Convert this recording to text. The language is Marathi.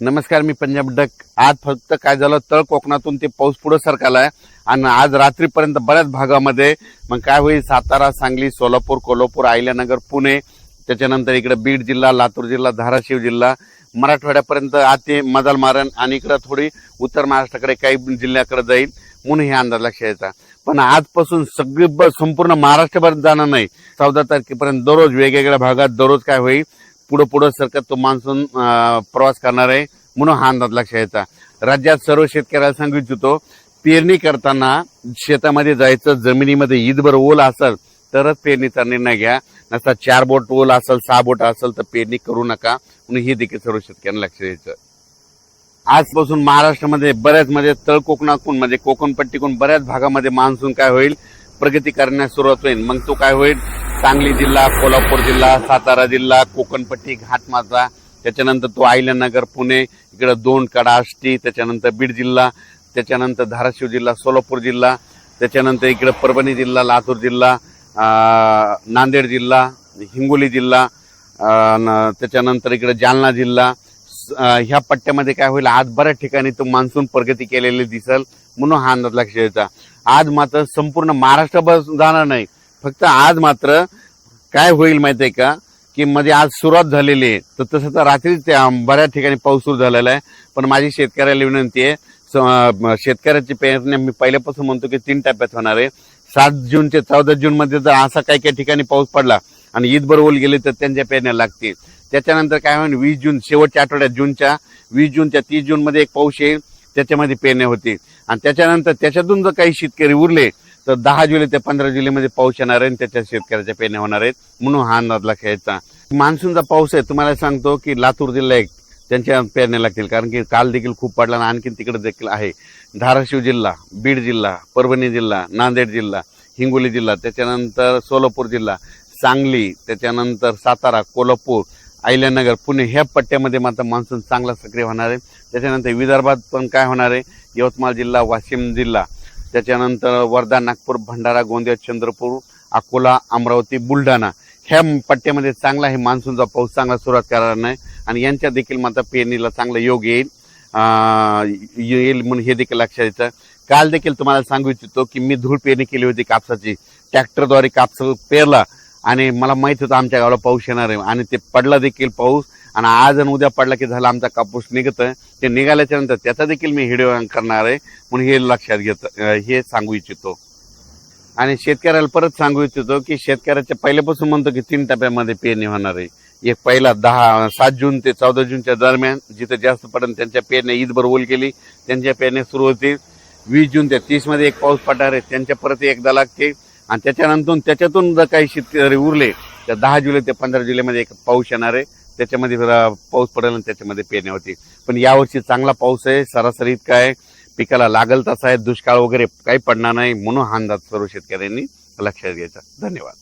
नमस्कार, मी पंजाब डक. आज फक्त काय झालं, तळ कोकणातून ते पाऊस पुढे सरकालाय आणि आज रात्रीपर्यंत बऱ्याच भागामध्ये मग काय होईल, सातारा, सांगली, सोलापूर, कोल्हापूर, अहिल्यानगर, पुणे, त्याच्यानंतर इकडे बीड जिल्हा, लातूर जिल्हा, धाराशिव जिल्हा, मराठवाड्यापर्यंत आते मदाल मारण आणि इकडे थोडी उत्तर महाराष्ट्राकडे काही जिल्ह्याकडे जाईल म्हणून हे अंदाज लक्षात यायचा. पण आजपासून सगळी संपूर्ण महाराष्ट्रभर जाणार नाही. 14 तारखेपर्यंत दररोज वेगवेगळ्या भागात दररोज काय होईल, पुढे सरकत तो मान्सून प्रवास करणार आहे म्हणून हा अंदाज लक्षात यायचा. राज्यात सर्व शेतकऱ्याला सांगू इच्छितो, पेरणी करताना शेतामध्ये जायचं, जमिनीमध्ये ईदभर ओल असेल तरच पेरणीचा निर्णय घ्या. नसता 4 बोट ओल असेल, 6 बोट असेल तर पेरणी करू नका म्हणून हे देखील सर्व शेतकऱ्यांना लक्ष द्यायचं. आजपासून महाराष्ट्रामध्ये बऱ्याच तळ कोकणातून म्हणजे कोकणपट्टीकडून बऱ्याच भागामध्ये मान्सून काय होईल, प्रगती करण्यास सुरुवात होईल. मग तो काय होईल, सांगली जिल्हा, कोल्हापूर जिल्हा, सातारा जिल्हा, कोकणपट्टी, घाटमाथा, त्याच्यानंतर तो अहिल्यानगर, पुणे, इकडे 2 कडा, आष्टी, त्याच्यानंतर बीड जिल्हा, त्याच्यानंतर धाराशिव जिल्हा, सोलापूर जिल्हा, त्याच्यानंतर इकडे परभणी जिल्हा, लातूर जिल्हा, नांदेड जिल्हा, हिंगोली जिल्हा, त्याच्यानंतर इकडे जालना जिल्हा, ह्या पट्ट्यामध्ये काय होईल, आज बऱ्याच ठिकाणी तो मान्सून प्रगती केलेली दिसेल म्हणून हा अंदाज लक्षात यायचा. आज मात्र संपूर्ण महाराष्ट्रभर जाणार नाही, फक्त आज मात्र काय होईल माहितीये का, की मध्ये आज सुरुवात झालेली आहे, तर तसं तर रात्रीच बऱ्याच ठिकाणी पाऊस सुरू झालेला आहे. पण माझी शेतकऱ्याला विनंती आहे, शेतकऱ्याची पेरणी मी पहिल्यापासून म्हणतो की 3 टप्प्यात होणार आहे. 7 जून ते 14 जून मध्ये जर असा काही ठिकाणी पाऊस पडला आणि ईदभर ओल गेले तर त्यांच्या पेरण्या लागतील. त्याच्यानंतर काय होईल, 20 जून शेवटच्या आठवड्यात, जूनच्या 20 जून त्या 30 जून मध्ये एक पाऊस येईल, त्याच्यामध्ये पेरण्या होतील. आणि त्याच्यानंतर त्याच्यातून जर काही शेतकरी उरले तर 10 जुलै ते 15 जुलैमध्ये पाऊस येणार आहे आणि त्याच्या शेतकऱ्याच्या पेरण्या होणार आहेत म्हणून हा अंदाज लक्षात यायचा. मान्सूनचा पाऊस आहे, तुम्हाला सांगतो की लातूर जिल्हा एक त्यांच्या पेरण्या लागतील, कारण की काल देखील खूप पडला आणि आणखी तिकडे देखील आहे. धाराशिव जिल्हा, बीड जिल्हा, परभणी जिल्हा, नांदेड जिल्हा, हिंगोली जिल्हा, त्याच्यानंतर सोलापूर जिल्हा, सांगली, त्याच्यानंतर सातारा, कोल्हापूर, अहिल्यानगर, पुणे, ह्या पट्ट्यामध्ये मात्र मान्सून चांगला सक्रिय होणार आहे. त्याच्यानंतर विदर्भात पण काय होणार आहे, यवतमाळ जिल्हा, वाशिम जिल्हा, त्याच्यानंतर वर्धा, नागपूर, भंडारा, गोंदिया, चंद्रपूर, अकोला, अमरावती, बुलढाणा, ह्या पट्ट्यामध्ये चांगला आहे मान्सूनचा पाऊस चांगला सुरुवात करणार नाही आणि यांच्या देखील मात्र पेरणीला चांगला योग येईल म्हणून हे देखील लक्षात यायचं. काल देखील तुम्हाला सांगू इच्छितो की मी धूळ पेरणी केली होती कापसाची, ट्रॅक्टरद्वारे कापस पेरला आणि मला माहित होतं आमच्या गावाला पाऊस येणार आहे आणि ते पडला देखील पाऊस. आणि आज आणि उद्या पडला की झाला आमचा कापूस निघतं, ते निघाल्याच्या नंतर त्याचा देखील मी व्हिडिओ करणार आहे म्हणून हे लक्षात हे सांगू इच्छितो. आणि शेतकऱ्याला परत सांगू इच्छितो की शेतकऱ्याच्या पहिल्यापासून म्हणतो की 3 टप्प्यामध्ये पेरणी होणार आहे. एक पहिला 7 जून ते 14 जूनच्या दरम्यान जिथे जास्त पडेल त्यांच्या पेरण्या ईदभर ओल गेली त्यांच्या पेरण्या सुरू होतील. 20 जून ते 30 मध्ये एक पाऊस पडणार आहे, त्यांच्या परत एकदा लागते. आणि त्याच्यातून जर काही शेतकरी उरले तर 10 जुलै ते 15 जुलैमध्ये एक पाऊस येणार आहे, त्याच्यामध्ये पाऊस पडेल आणि त्याच्यामध्ये पेरण्या होती. पण यावर्षी चांगला पाऊस आहे, सरासरी इतका आहे, पिकाला लागल तसा आहे, दुष्काळ वगैरे काही पडणार नाही म्हणून हा अंदाज सर्व शेतकऱ्यांनी लक्षात घ्यायचा. धन्यवाद.